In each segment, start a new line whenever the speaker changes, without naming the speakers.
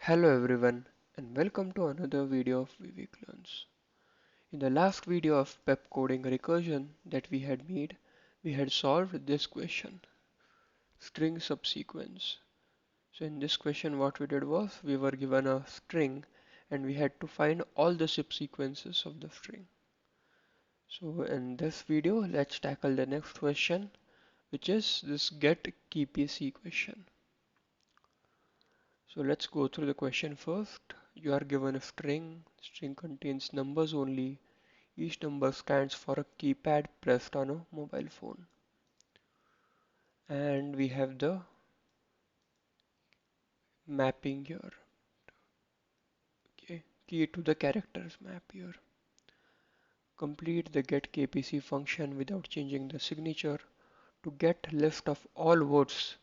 Hello everyone and welcome to another video of Vivek Learns. In the last video of PepCoding Recursion that we had made, we had solved this question, string subsequence. So in this question what we did was we were given a string and we had to find all the subsequences of the string. So in this video let's tackle the next question, which is this get kpc question. So let's go through the question first. You are given a string contains numbers only. Each number stands for a keypad pressed on a mobile phone. And we have the mapping here. Okay, key to the characters map here. Complete the get kpc function without changing the signature to get list of all words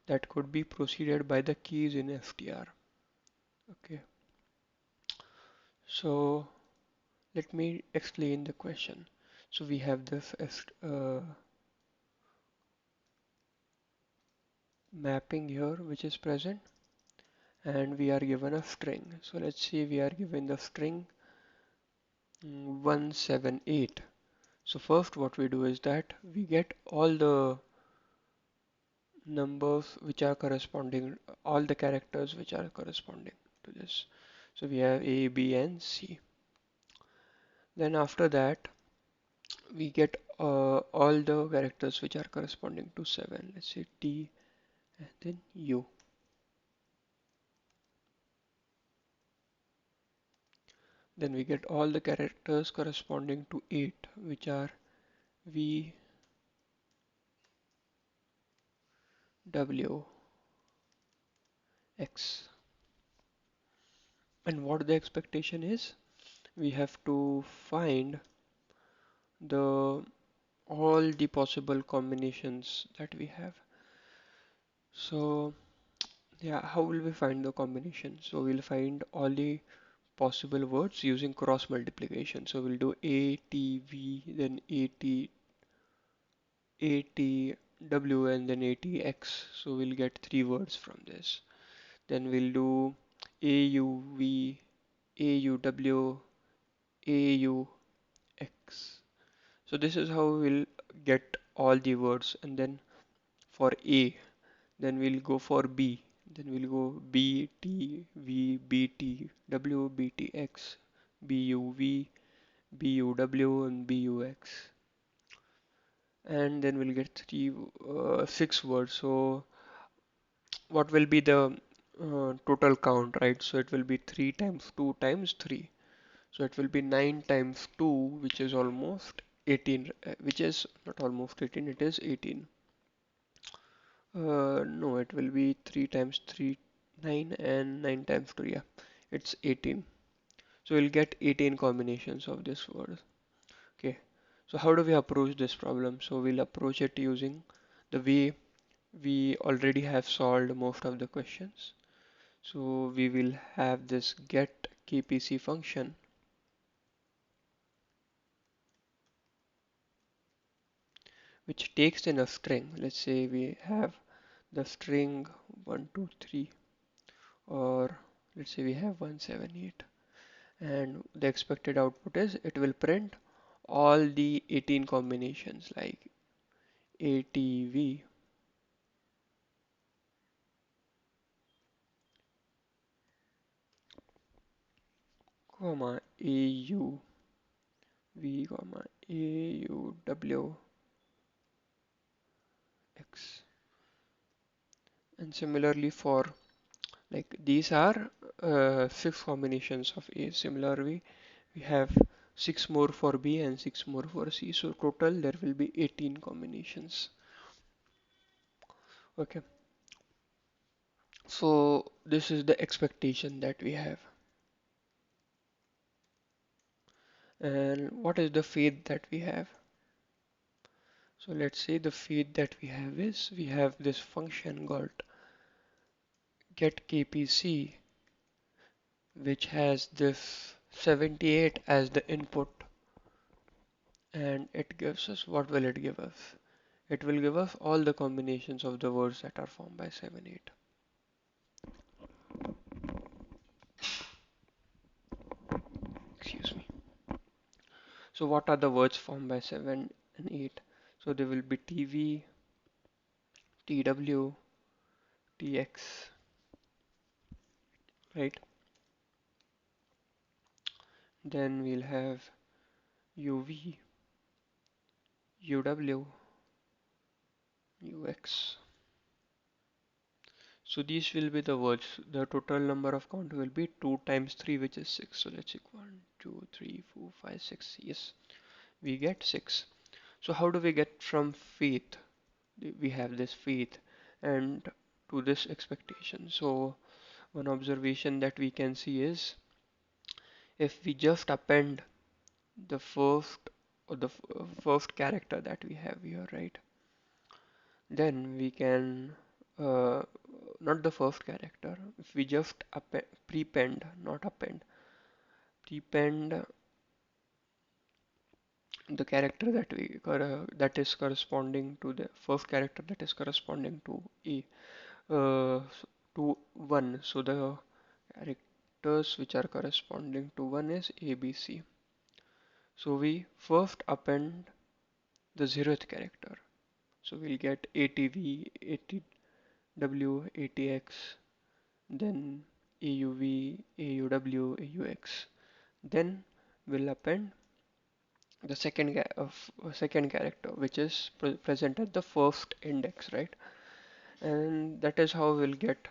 that could be proceeded by the keys in str. Okay, so let me explain the question. So we have this mapping here which is present and we are given a string. So let's say we are given the string 178. So first what we do is that we get all the numbers which are corresponding, all the characters which are corresponding to this. So we have A, B and C. Then after that we get all the characters which are corresponding to 7. Let's say T and then U. Then we get all the characters corresponding to 8 which are V, W, X. And what the expectation is, we have to find the all the possible combinations that we have. So yeah, how will we find the combination? So we'll find all the possible words using cross multiplication. So we'll do A, T, V, then A, T, A, T, W, and then A, T, X. So we'll get three words from this. Then we'll do A, U, V, A, U, W, A, U, X. So this is how we'll get all the words, and then for A, then we'll go for B, then we'll go B, T, V, B, T, W, B, T, X, B, U, V, B, U, W, and B, U, X. And then we'll get six words. So what will be the total count, right? So it will be 3 times 2 times 3. So it will be 9 times 2, which is almost 18, which is not almost 18, it is 18. No, it will be 3 times 3, 9, and 9 times 2, yeah, it's 18. So we'll get 18 combinations of this word. Okay, so how do we approach this problem? So we'll approach it using the way we already have solved most of the questions. So we will have this get kpc function which takes in a string. Let's say we have the string 123, or let's say we have 178, and the expected output is it will print all the 18 combinations like ATV, comma AUV, comma AUWX. And similarly for, like, these are six combinations of A. Similarly we have six more for B and six more for C. So total there will be 18 combinations. Okay. So this is the expectation that we have. And what is the faith that we have? So let's say the faith that we have is we have this function called getKPC, which has this 78 as the input, and it gives us, what will it give us? It will give us all the combinations of the words that are formed by 7, 8. excuse me. So what are the words formed by 7 and 8? So they will be TV, TW, TX, right? Then we'll have UV, UW, UX. So these will be the words. The total number of count will be 2 times 3, which is 6. So let's check 1, 2, 3, 4, 5, 6. Yes, we get 6. So how do we get from faith? We have this faith and to this expectation. So one observation that we can see is if we just append the first or the first character that we have here, right? Then we can not the first character. If we just prepend, not append, prepend the character that that is corresponding to the first character that is corresponding to A to 1. So the characters which are corresponding to 1 is A, B, C. So we first append the 0th character. So we'll get ATV, ATW, ATX, then AUV, AUW, AUX. Then we'll append the second character, which is present at the first index, right? And that is how we'll get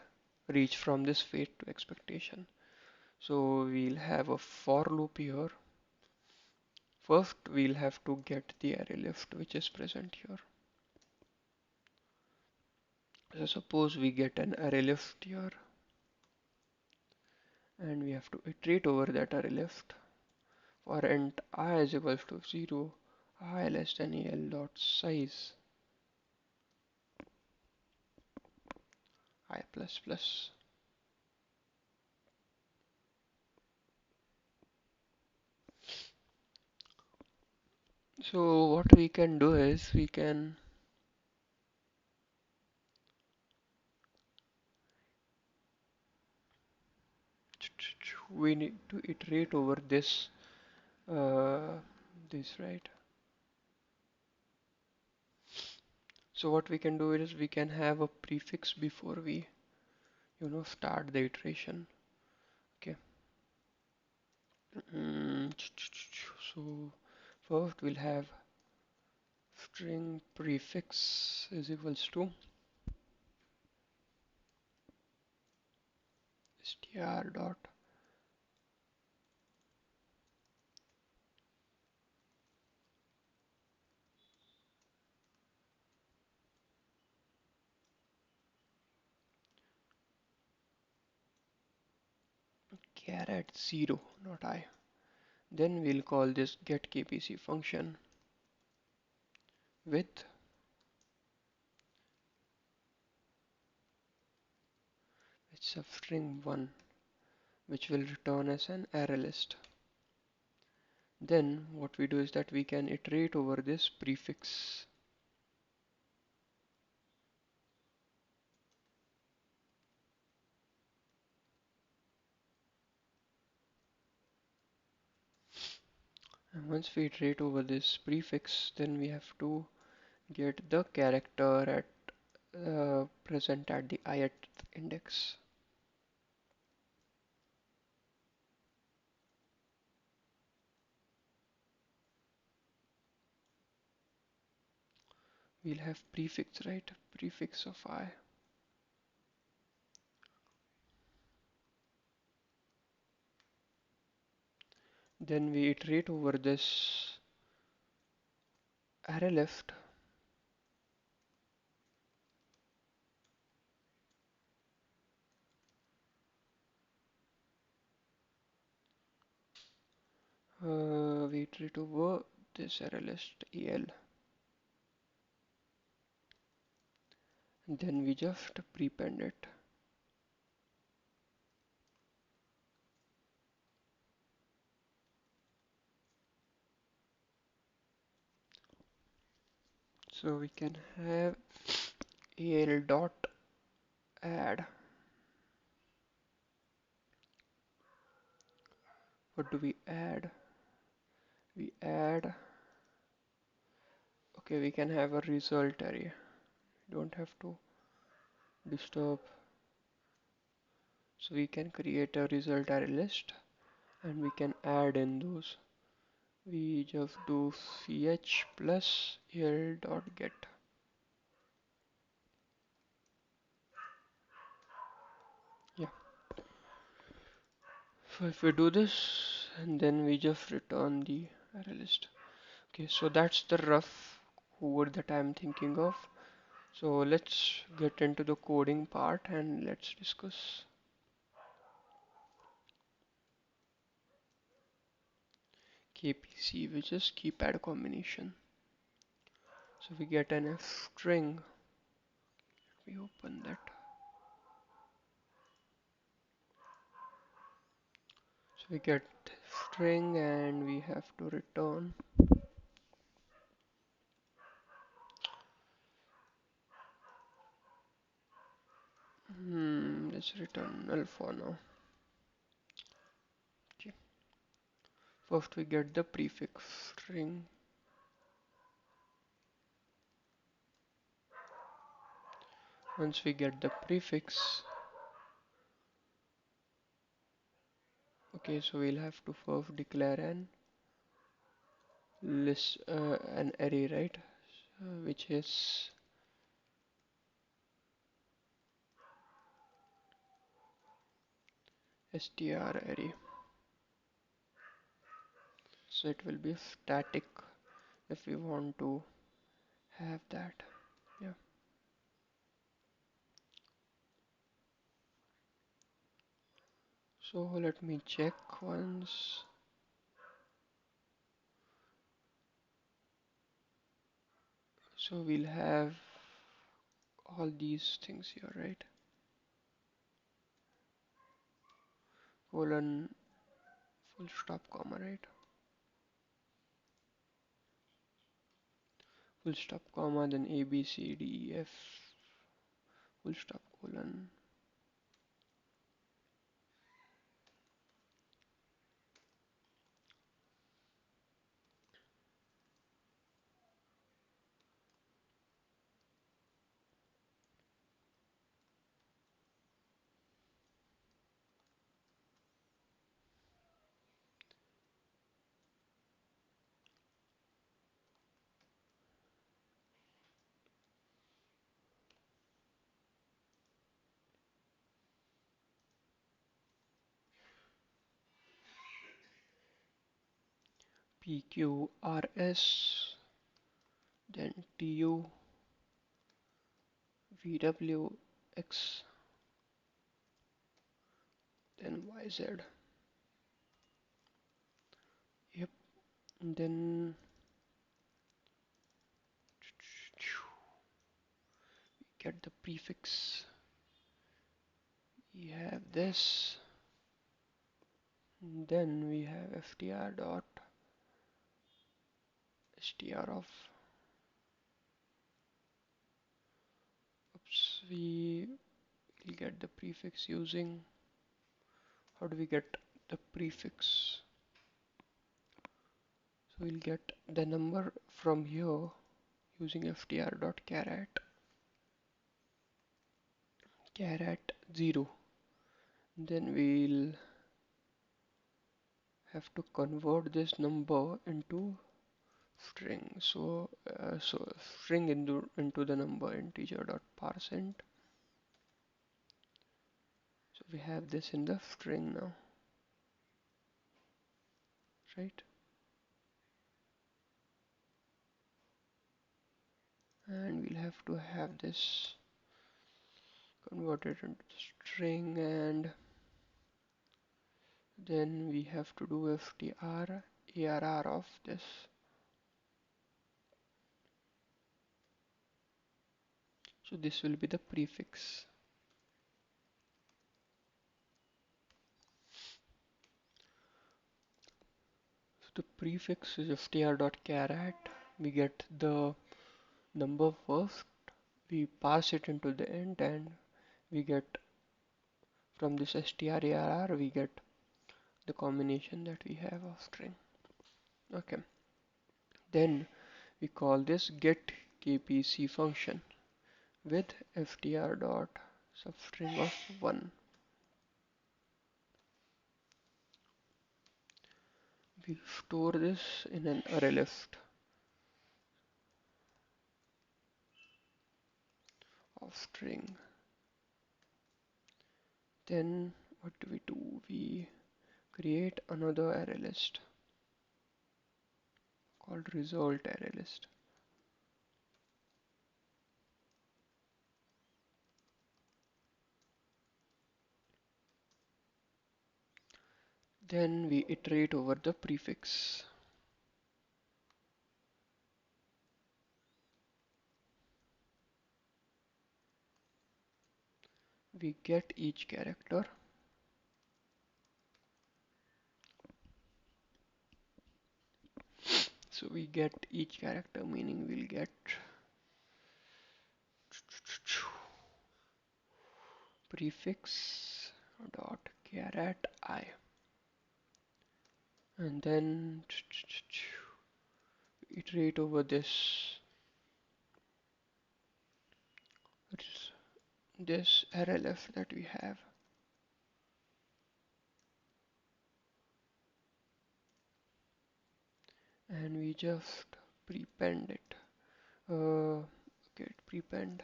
reach from this fate to expectation. So we'll have a for loop here. First, we'll have to get the array list which is present here. So suppose we get an array list here, and we have to iterate over that array list. For int I is equals to 0, I less than el dot size I plus plus. So what we can do is we need to iterate over uh, this, right? So what we can do is we can have a prefix before we start the iteration. Okay. So first we'll have string prefix is equals to str dot caret 0, not I. Then we'll call this getKPC function with substring 1, which will return as an array list. Then what we do is that we can iterate over this prefix. And once we iterate over this prefix, then we have to get the character at present at the ith index. We'll have prefix, right? Prefix of I. Then we iterate over this array list. We iterate over this array list el. And then we just prepend it. So we can have el dot add What do we add? We add, okay, we can have a result array. Don't have to disturb. So we can create a result array list and we can add in those. We just do ch plus l dot get. Yeah. So if we do this and then we just return the array list. Okay, so that's the rough code that I'm thinking of. So let's get into the coding part and let's discuss. KPC, which is keypad combination. So we get an F string. We open that. So we get string and we have to return. Let's return null for now. Okay. First we get the prefix string. Once we get the prefix, okay, so we'll have to first declare an list, an array, right? Which is str array. So it will be static if we want to have that. Yeah. So let me check once. So we'll have all these things here, right? Colon, full stop, comma, right? Full stop, comma, then A, B, C, D, E, F, full stop, colon. P, Q, R, S, then T, U, V, W, X, then Y, Z. Yep. And then get the prefix. We have this. And then we have str dot str of. Oops, we will get the prefix using. How do we get the prefix? So we'll get the number from here using str.caret 0. Then we'll have to convert this number into string. So string into the number integer.parseInt. So we have this in the string now, right? And we'll have to have this converted into string, and then we have to do str arr of this. So this will be the prefix. So the prefix is str.caret. We get the number first, we pass it into the int, and we get from this strarr we get the combination that we have of string. Okay, then we call this get kpc function with ftr dot substring of 1. We store this in an array list of string. Then what do? We create another array list called result array list. Then we iterate over the prefix. We get each character. So we get each character, meaning we'll get prefix dot caret I, and then iterate over this RLF that we have, and we just prepend it. Okay, prepend.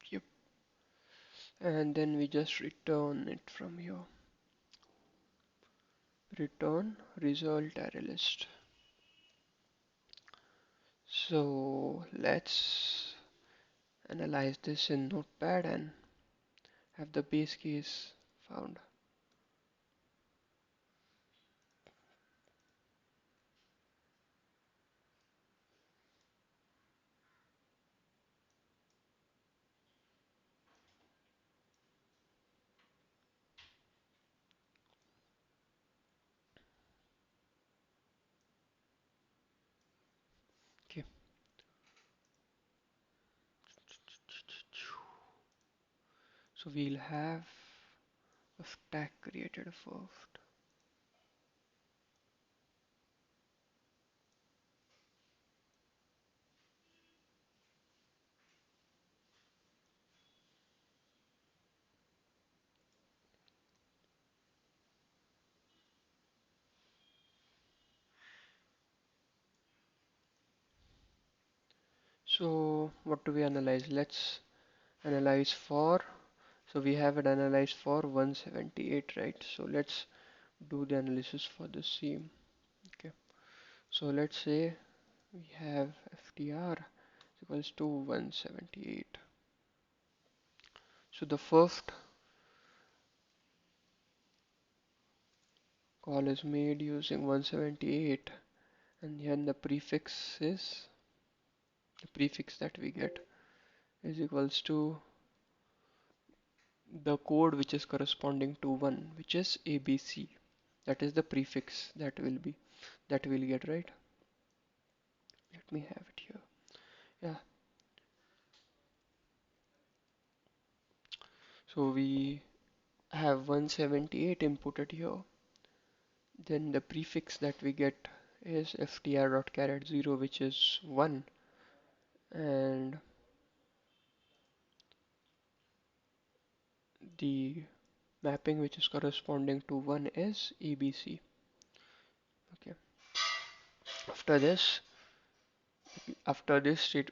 Yep, and then we just return it from here. Return result array list. So let's analyze this in Notepad and have the base case found. Okay, so we'll have a stack created first. So what do we analyze? Let's analyze for, so we have it analyzed for 178, right? So let's do the analysis for the same. Okay, so let's say we have ftr equals to 178. So the first call is made using 178, and then the prefix that we get is equals to the code which is corresponding to 1, which is ABC. That is the prefix that we'll get, right? Let me have it here. Yeah. So we have 178 inputted here. Then the prefix that we get is ftr.caret0, which is 1, and the mapping which is corresponding to 1 is ABC. Okay. After this,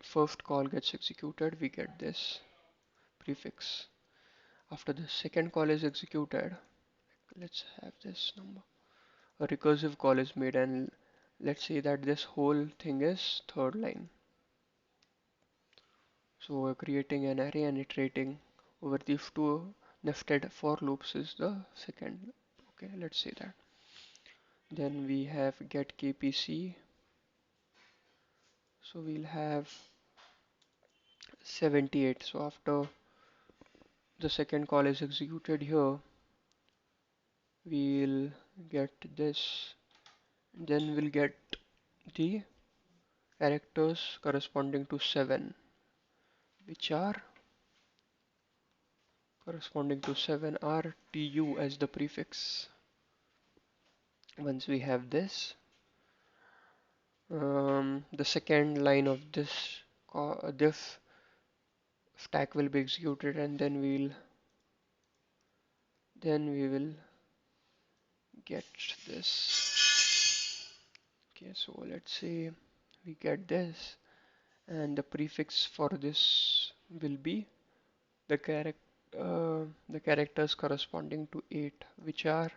first call gets executed, we get this prefix. After the second call is executed, let's have this number. A recursive call is made, and let's say that this whole thing is third line. So we're creating an array and iterating over these two nested for loops is the second. Okay, let's say that. Then we have get kpc. So we'll have 78. So after the second call is executed here, we'll get this Then we'll get the characters corresponding to 7, which are corresponding to 7 are tu as the prefix. Once we have this, the second line of this stack will be executed, and then we will get this. Okay, so let's say we get this, and the prefix for this will be the the characters corresponding to 8, which are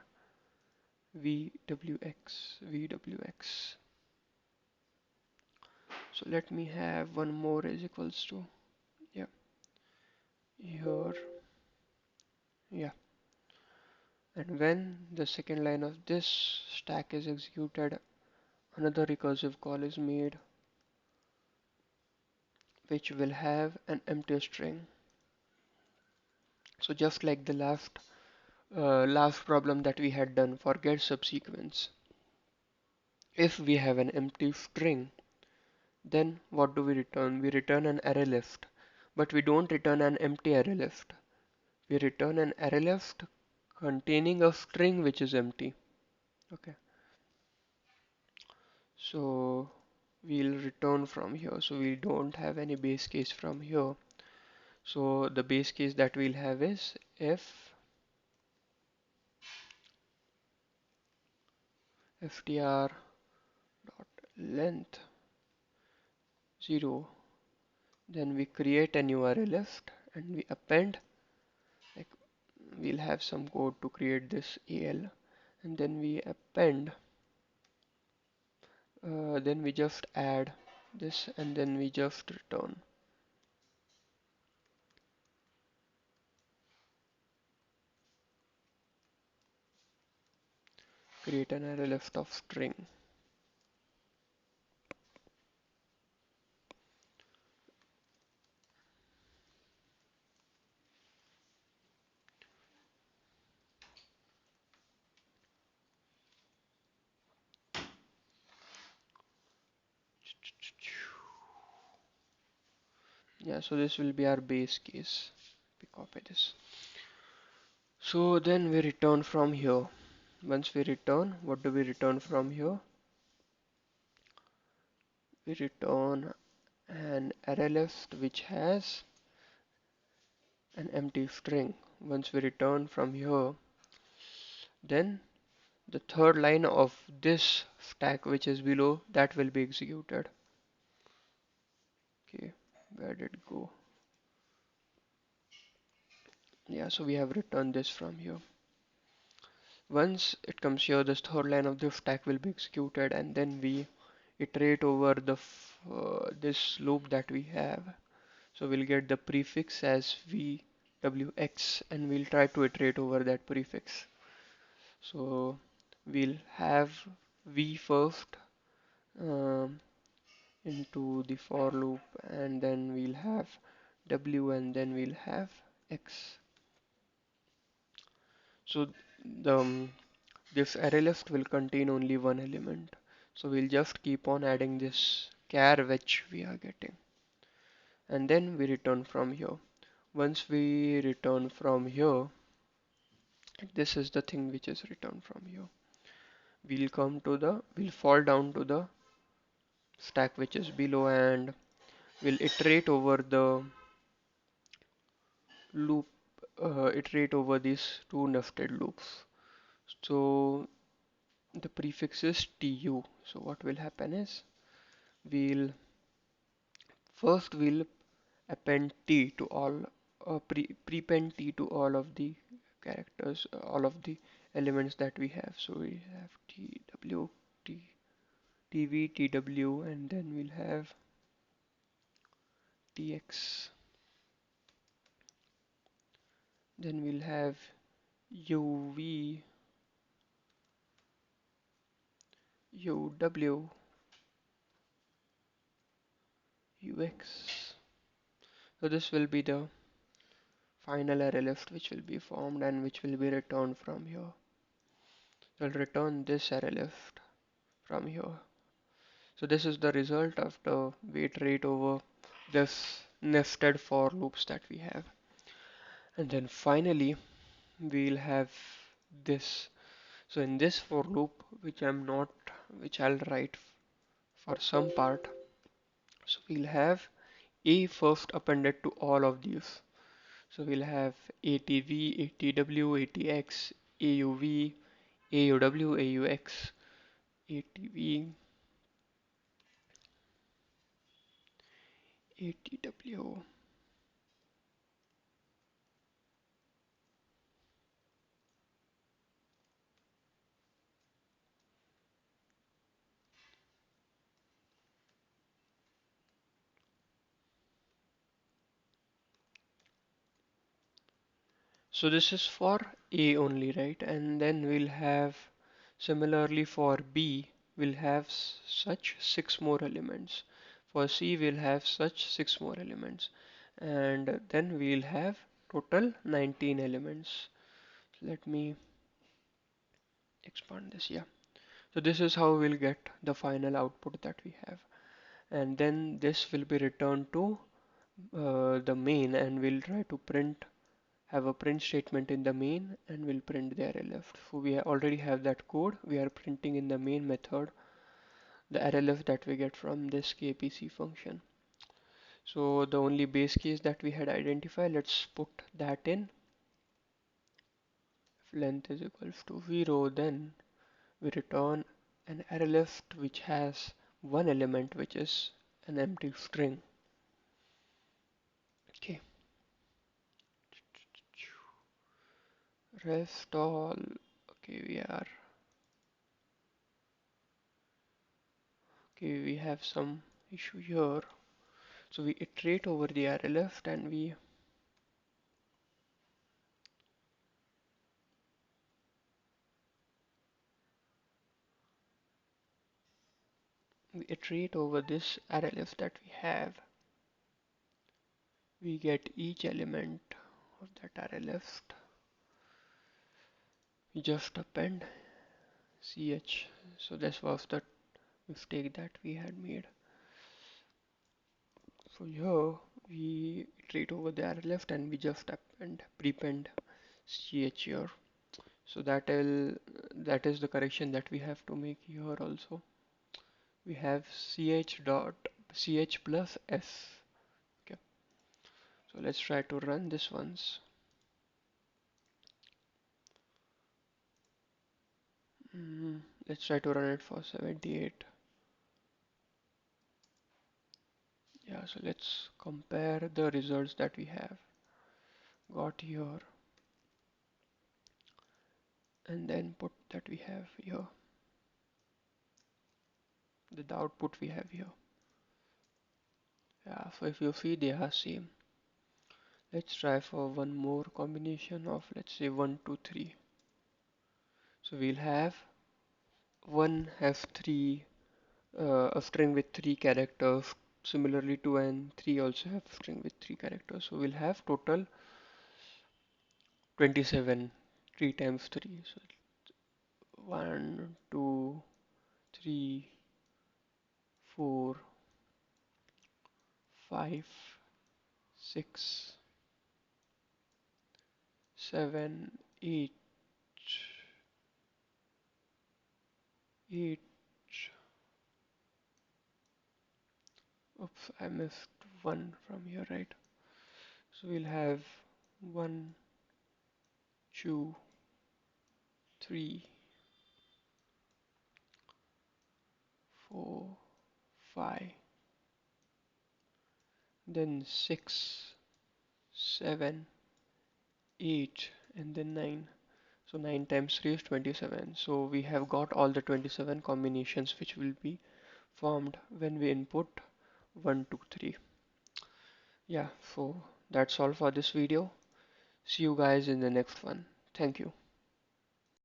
VWX. So let me have one more is equals to, yeah, here, yeah. And when the second line of this stack is executed, another recursive call is made, which will have an empty string. So just like the last problem that we had done for get subsequence, if we have an empty string, then what do we return? We return an array left, but we don't return an empty array left. We return an array left containing a string which is empty. Okay, so we'll return from here. So we don't have any base case from here. So the base case that we'll have is if ftr dot length 0, then we create a new array left and we append, like we'll have some code to create this al, and then we append, then we just add this, and then we just return. Create an array left of string. Yeah, so this will be our base case. We copy this. So then we return from here. Once we return, what do we return from here? We return an array list which has an empty string. Once we return from here, then the third line of this stack which is below, that will be executed. Okay, where did it go? Yeah, so we have returned this from here. Once it comes here, this third line of the stack will be executed, and then we iterate over this loop that we have. So we'll get the prefix as VWX, and we'll try to iterate over that prefix. So we'll have V first um, into the for loop, and then we'll have W, and then we'll have X. So the this array list will contain only one element. So we'll just keep on adding this char which we are getting. And then we return from here. Once we return from here, this is the thing which is returned from here. We'll fall down to the stack which is below, and we'll loop, iterate over these two nested loops. So the prefix is tu. So what will happen is we'll we'll append t to all, prepend t to all of the characters, all of the elements that we have. So we have tw, t, tv, tw, and then we'll have tx. Then we'll have uv, uw, ux. So this will be the final array list which will be formed and which will be returned from here. So I'll return this array list from here. So this is the result of the we iterate over this nested for loops that we have. And then finally we'll have this. So in this for loop, which I'm not, which I'll write for some part. So we'll have a first appended to all of these. So we'll have ATV, ATW, ATX, AUV, AUW, AUX, ATV, ATW. So this is for A only, right? And then we'll have similarly for B, we'll have such six more elements. For C, we'll have such six more elements. And then we'll have total 19 elements. Let me expand this, yeah. So this is how we'll get the final output that we have. And then this will be returned to the main, and we'll try to print have a print statement in the main, and we'll print the array left. So we already have that code. We are printing in the main method the array left that we get from this kpc function. So the only base case that we had identified, let's put that in. If length is equals to 0, then we return an array left which has one element, which is an empty string. Okay, rest all. Okay, we have some issue here. So we iterate over the array left, and we iterate over this array left that we have. We get each element of that array left. We just append ch. So this was the mistake that we had made. So here we iterate over the array left, and we just append prepend ch here. So that is the correction that we have to make here also. We have ch plus s. Okay. So let's try to run this once. Let's try to run it for 78. Yeah, so let's compare the results that we have got here and then put that we have here, the output we have here. Yeah, so if you see, they are same. Let's try for one more combination of, let's say, 1 2 3. So we'll have 1 have 3 a string with 3 characters. Similarly, 2 and 3 also have string with 3 characters. So we'll have total 27. 3 times 3. So 1 2 3 4 5 6 7 8 8. Oops, I missed one from here, right? So we'll have 1 2 3 4 5, then 6 7 8, and then 9. So 9 times 3 is 27. So we have got all the 27 combinations which will be formed when we input 1 2 3. Yeah, so that's all for this video. See you guys in the next one. Thank you.